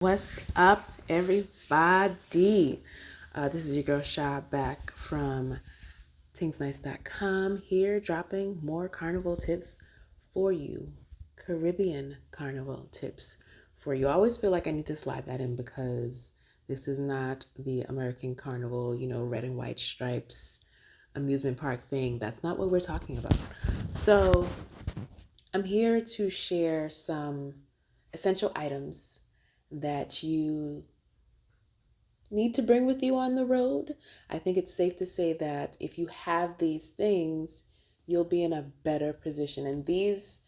What's up, everybody? This is your girl Sha back from Tingsnice.com here, dropping more carnival tips for you. Caribbean carnival tips for you. I always feel like I need to slide that in because this is not the American carnival, red and white stripes amusement park thing. That's not what we're talking about. So I'm here to share some essential items that you need to bring with you on the road. I think it's safe to say that if you have these things, you'll be in a better position. And these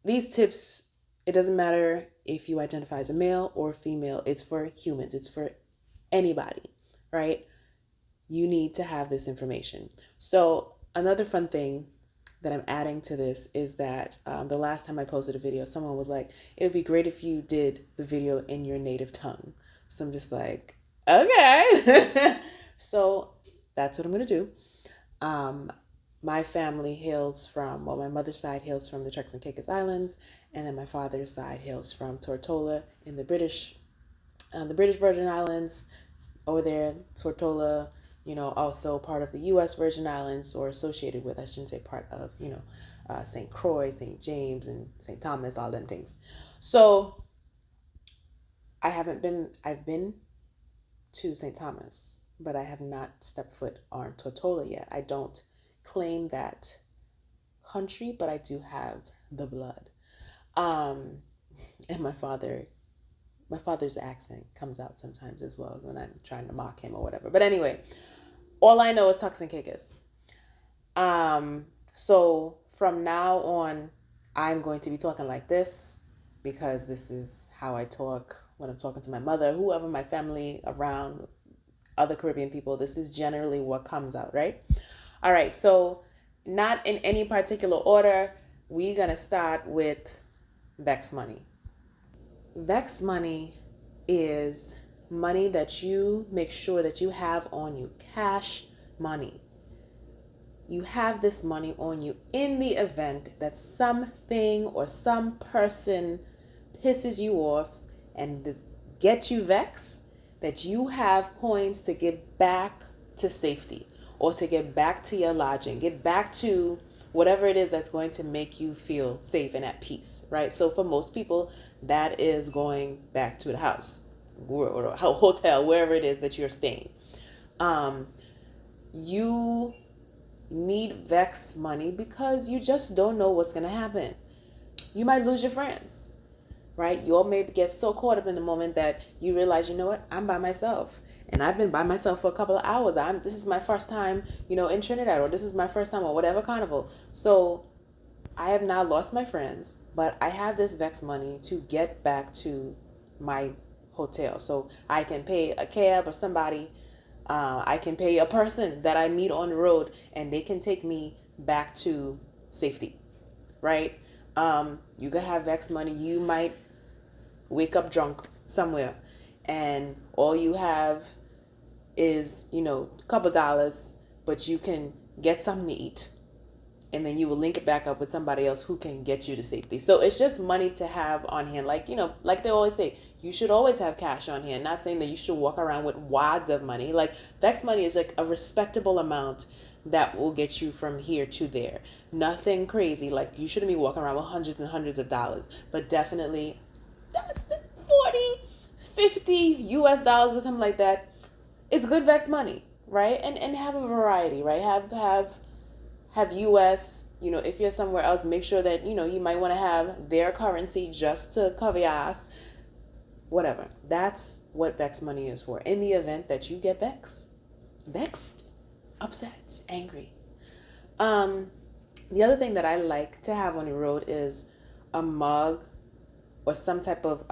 tips, it doesn't matter if you identify as a male or female, it's for humans, it's for anybody, right? You need to have this information. So another fun thing that I'm adding to this is that the last time I posted a video, someone was like, it would be great if you did the video in your native tongue. So I'm just like, okay. So that's what I'm going to do. My family hails from, my mother's side hails from the Turks and Caicos Islands, and then my father's side hails from Tortola in the British Virgin Islands. Over there, Tortola, also part of the U.S. Virgin Islands, or associated with, I shouldn't say part of, St. Croix, St. James, and St. Thomas, all them things. So I've been to St. Thomas, but I have not stepped foot on Tortola yet. I don't claim that country, but I do have the blood. And my father's accent comes out sometimes as well when I'm trying to mock him or whatever. But anyway, all I know is Turks and Caicos. So from now on, I'm going to be talking like this because this is how I talk when I'm talking to my mother, whoever my family around, other Caribbean people. This is generally what comes out, right? All right, so not in any particular order, we're going to start with Vex money. Vex money is money that you make sure that you have on you, cash money. You have this money on you in the event that something or some person pisses you off and get you vexed, that you have coins to get back to safety or to get back to your lodging, get back to whatever it is that's going to make you feel safe and at peace, right? So for most people, that is going back to the house or a hotel, wherever it is that you're staying. You need Vex money because you just don't know what's going to happen. You might lose your friends, right? You all may get so caught up in the moment that you realize, you know what, I'm by myself. And I've been by myself for a couple of hours. This is my first time, in Trinidad, or this is my first time or whatever carnival. So I have now lost my friends, but I have this Vex money to get back to my hotel. So I can pay a cab or somebody. I can pay a person that I meet on the road and they can take me back to safety, right? You could have Vex money. You might wake up drunk somewhere and all you have is, a couple dollars, but you can get something to eat. And then you will link it back up with somebody else who can get you to safety. So it's just money to have on hand. Like they always say, you should always have cash on hand. Not saying that you should walk around with wads of money. Like Vex money is like a respectable amount that will get you from here to there. Nothing crazy. Like you shouldn't be walking around with hundreds and hundreds of dollars, but definitely 40, 50 US dollars or something like that. It's good Vex money, right? And have a variety, right? Have US, if you're somewhere else, make sure that, you might want to have their currency just to cover your ass. Whatever. That's what Vex money is for. In the event that you get vexed, upset, angry. The other thing that I like to have on the road is a mug or some type of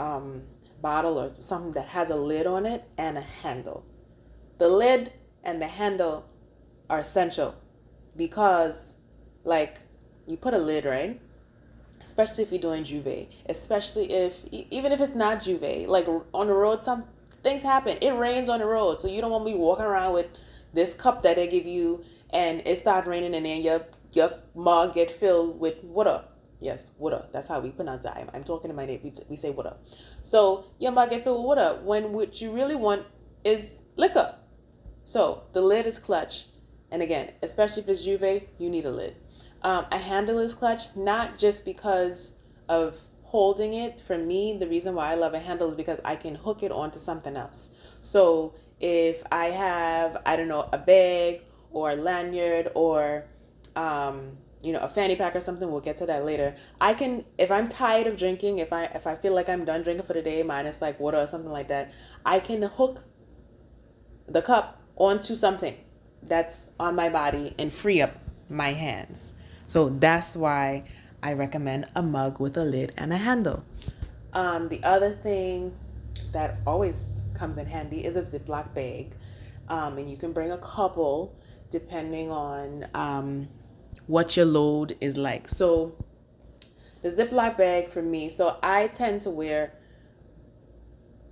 bottle or something that has a lid on it and a handle. The lid and the handle are essential because, like, you put a lid, right? Especially if you're doing Juve, even if it's not Juve, like on the road, some things happen. It rains on the road, so you don't want to be walking around with this cup that they give you and it starts raining and then your mug get filled with water. Yes, water. That's how we pronounce it. I'm talking to my name. We say water. So your mug get filled with water when what you really want is liquor. So the lid is clutch. And again, especially if it's Juve, you need a lid. A handle is clutch, not just because of holding it. For me, the reason why I love a handle is because I can hook it onto something else. So if I have, I don't know, a bag or a lanyard or a fanny pack or something, we'll get to that later. I can, if I'm tired of drinking, if I feel like I'm done drinking for the day, minus like water or something like that, I can hook the cup onto something that's on my body and free up my hands. So that's why I recommend a mug with a lid and a handle. The other thing that always comes in handy is a Ziplock bag. And you can bring a couple depending on what your load is like. So the Ziplock bag for me, so I tend to wear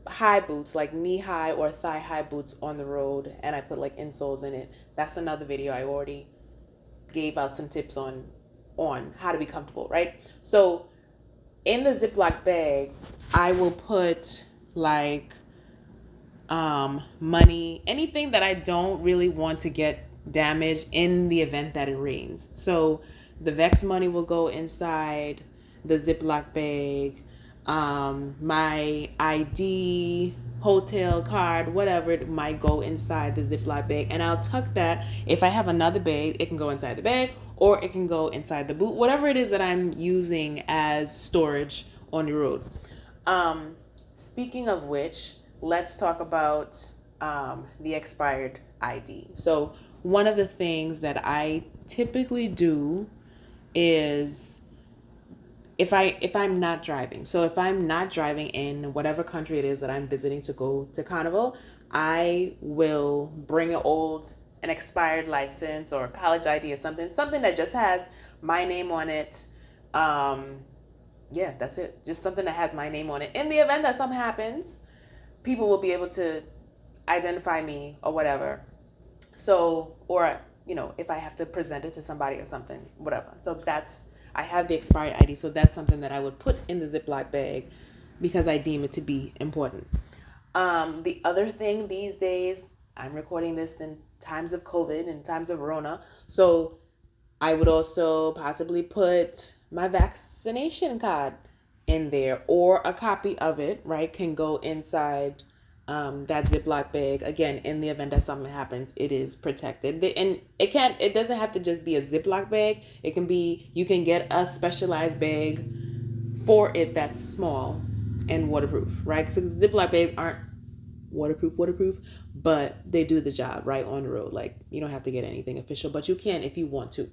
high boots, like knee-high or thigh-high boots on the road, and I put like insoles in it. That's another video I already gave out some tips on how to be comfortable, right? So in the Ziploc bag, I will put like money, anything that I don't really want to get damaged in the event that it rains. So the Vex money will go inside the Ziploc bag. My ID, hotel card, whatever, it might go inside the Ziploc bag, and I'll tuck that. If I have another bag, it can go inside the bag or it can go inside the boot, whatever it is that I'm using as storage on the road. Speaking of which, let's talk about the expired ID. So one of the things that I typically do is if I'm not driving. So if I'm not driving in whatever country it is that I'm visiting to go to Carnival, I will bring an expired license or college ID or something that just has my name on it. Yeah, that's it. Just something that has my name on it. In the event that something happens, people will be able to identify me or whatever. So, or, if I have to present it to somebody or something, whatever. So I have the expired ID. So that's something that I would put in the Ziploc bag because I deem it to be important. The other thing these days, I'm recording this in times of COVID and times of Rona. So I would also possibly put my vaccination card in there, or a copy of it, right, can go inside that Ziploc bag. Again, in the event that something happens, it is protected. And it doesn't have to just be a Ziploc bag. It can be, you can get a specialized bag for it that's small and waterproof, right? Because Ziploc bags aren't waterproof, but they do the job, right, on the road. Like, you don't have to get anything official, but you can if you want to.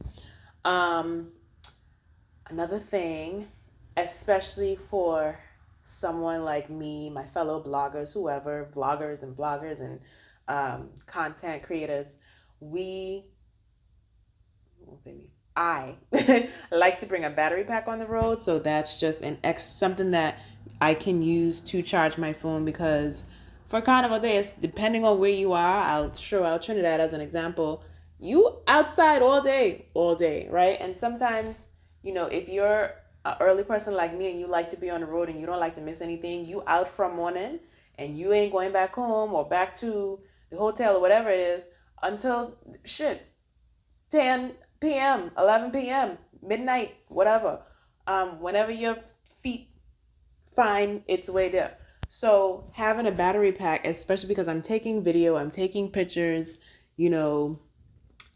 Another thing, especially for someone like me, my fellow bloggers, whoever, vloggers and bloggers and content creators, I like to bring a battery pack on the road. So that's just something that I can use to charge my phone, because for Carnival days, depending on where you are, I'll Trinidad as an example, you outside all day, right? And sometimes, if you're an early person like me and you like to be on the road and you don't like to miss anything, you out from morning and you ain't going back home or back to the hotel or whatever it is until 10 p.m., 11 p.m., midnight, whatever. Whenever your feet find its way there. So having a battery pack, especially because I'm taking video, I'm taking pictures, you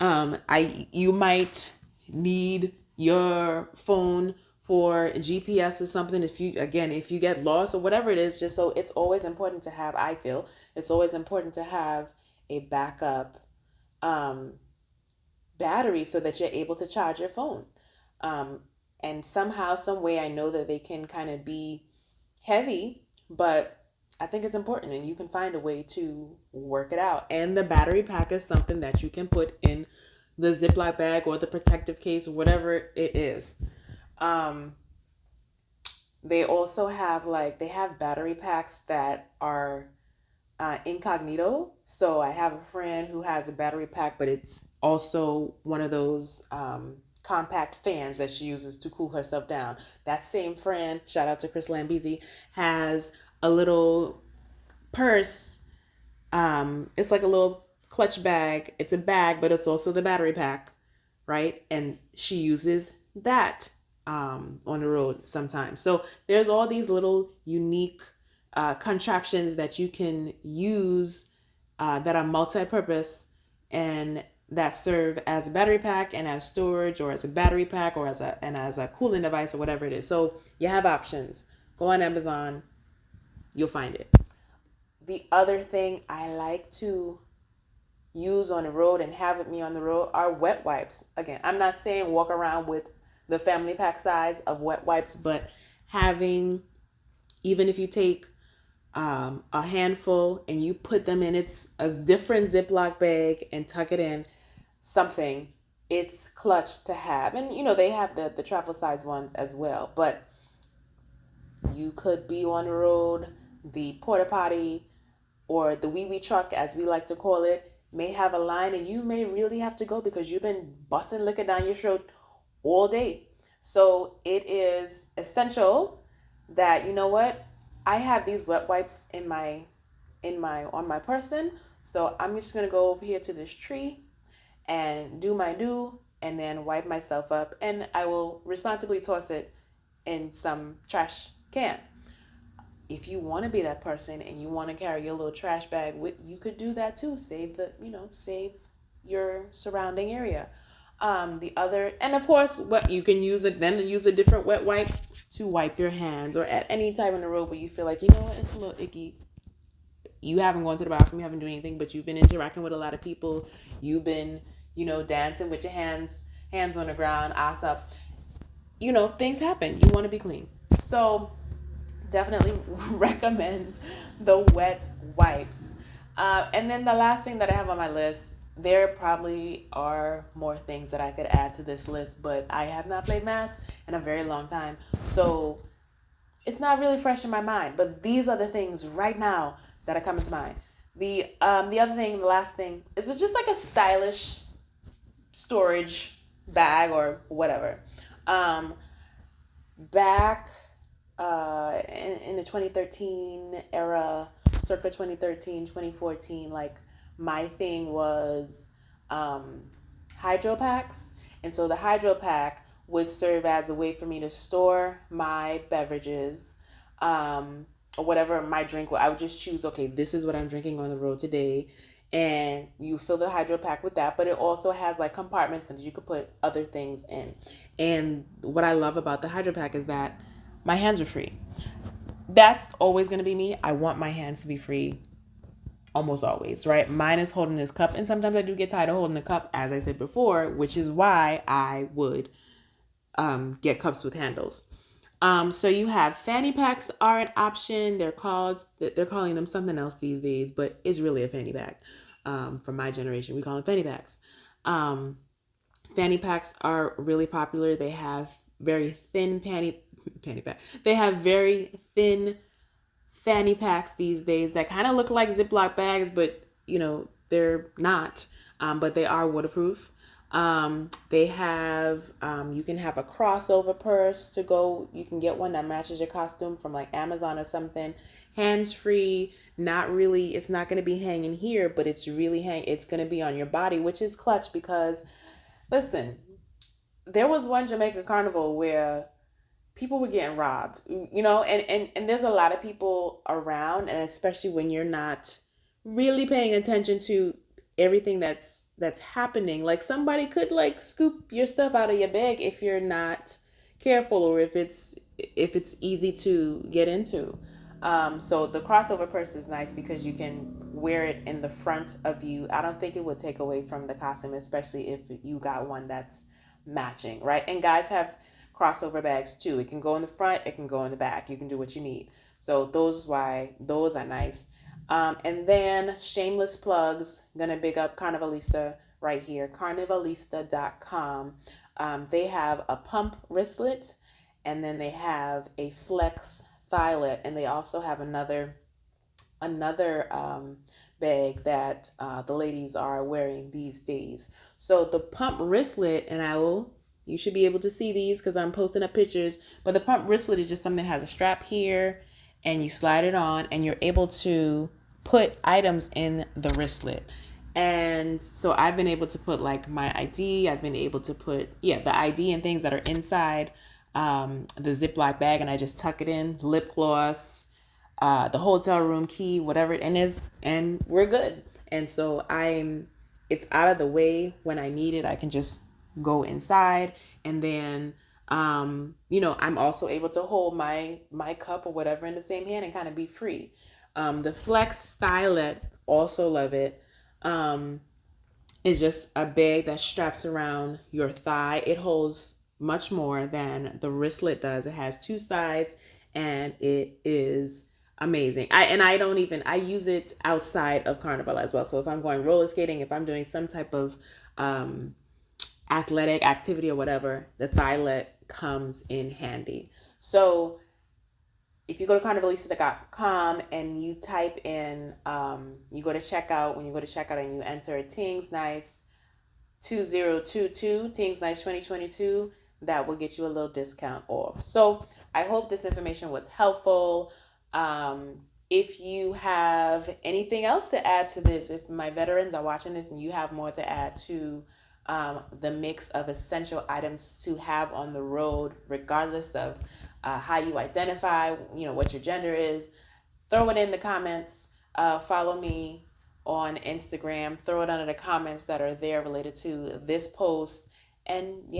might need your phone for GPS or something if you get lost or whatever it is. Just so it's always important to have, I feel it's always important to have a backup battery so that you're able to charge your phone. And somehow, some way, I know that they can kind of be heavy, but I think it's important, and you can find a way to work it out. And the battery pack is something that you can put in the Ziploc bag or the protective case, whatever it is. They also have battery packs that are incognito. So I have a friend who has a battery pack, but it's also one of those compact fans that she uses to cool herself down. That same friend, shout out to Chris Lambisi, has a little purse. It's like a little clutch bag. It's a bag, but it's also the battery pack, right? And she uses that on the road sometimes. So there's all these little unique contraptions that you can use that are multi-purpose and that serve as a battery pack and as storage, or as a battery pack, or as a cooling device, or whatever it is. So you have options. Go on Amazon, you'll find it. The other thing I like to use on the road and have with me on the road are wet wipes. Again, I'm not saying walk around with the family pack size of wet wipes, but having, even if you take a handful and you put them in a different Ziplock bag and tuck it in something, it's clutch to have. And they have the travel size ones as well, but you could be on the road, the porta potty or the wee wee truck, as we like to call it, may have a line, and you may really have to go because you've been busting liquor down your throat all day. So it is essential that, you know what, I have these wet wipes on my person. So I'm just gonna go over here to this tree and do my do, and then wipe myself up, and I will responsibly toss it in some trash can. If you want to be that person and you want to carry your little trash bag with, you could do that too. Save your surrounding area. The other, and of course, what you can use a different wet wipe to wipe your hands, or at any time on the road where you feel like, it's a little icky. You haven't gone to the bathroom, you haven't done anything, but you've been interacting with a lot of people. You've been, dancing with your hands on the ground, ass up. Things happen. You want to be clean. So definitely recommend the wet wipes. And then the last thing that I have on my list, there probably are more things that I could add to this list, but I have not played Mass in a very long time. So it's not really fresh in my mind, but these are the things right now that are coming to mind. The last thing, is it just like a stylish storage bag or whatever. Back in the 2013 era, circa 2013, 2014, like my thing was hydro packs. And so the hydro pack would serve as a way for me to store my beverages, or whatever my drink. I would just choose, okay, this is what I'm drinking on the road today. And you fill the hydro pack with that, but it also has like compartments that you could put other things in. And what I love about the hydro pack is that my hands are free. That's always going to be me. I want my hands to be free almost always, right? Mine is holding this cup, and sometimes I do get tired of holding the cup, as I said before, which is why I would get cups with handles. So you have fanny packs are an option. They're calling them something else these days, but it's really a fanny pack. From my generation, we call them fanny packs. Fanny packs are really popular. They have very thin fanny pack. They have very thin fanny packs these days that kind of look like Ziploc bags, but they're not. But they are waterproof. They have, you can have a crossover purse to go. You can get one that matches your costume from like Amazon or something. Hands free, not really. It's not going to be hanging here, but it's going to be on your body, which is clutch because, listen, there was one Jamaica carnival where people were getting robbed, and there's a lot of people around, and especially when you're not really paying attention to everything that's happening, like somebody could like scoop your stuff out of your bag if you're not careful, or if it's easy to get into. So the crossover purse is nice because you can wear it in the front of you. I don't think it would take away from the costume, especially if you got one that's matching, right? And guys have crossover bags too. It can go in the front, it can go in the back. You can do what you need. So those are nice. And then shameless plugs, gonna big up Carnivalista right here, carnivalista.com. They have a pump wristlet, and then they have a flex thightlet, and they also have another bag that the ladies are wearing these days. So the pump wristlet, and I will You should be able to see these because I'm posting up pictures. But the pump wristlet is just something that has a strap here, and you slide it on, and you're able to put items in the wristlet. And so I've been able to put like my ID. I've been able to put, the ID and things that are inside the Ziplock bag, and I just tuck it in, lip gloss, the hotel room key, whatever it is, and we're good. And so it's out of the way. When I need it, I can just go inside, and then I'm also able to hold my cup or whatever in the same hand and kind of be free. The Flex Stylet, also love it. Is just a bag that straps around your thigh. It holds much more than the wristlet does. It has two sides, and it is amazing. I use it outside of Carnival as well. So if I'm going roller skating, if I'm doing some type of athletic activity or whatever, the Thylet comes in handy. So if you go to carnivalista.com and you type in, you go to checkout, when you go to checkout and you enter Tingz Nice 2022, Tingz Nice 2022, that will get you a little discount off. So I hope this information was helpful. If you have anything else to add to this, if my veterans are watching this and you have more to add to the mix of essential items to have on the road, regardless of how you identify, what your gender is, throw it in the comments. Follow me on Instagram. Throw it under the comments that are there related to this post. And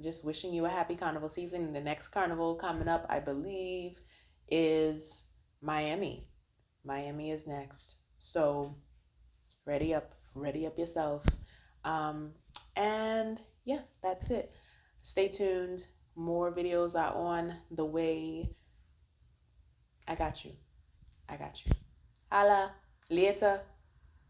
just wishing you a happy carnival season. The next carnival coming up, I believe, is Miami. Miami is next. So ready up yourself. And that's it. Stay tuned. More videos are on the way. I got you. Holla later.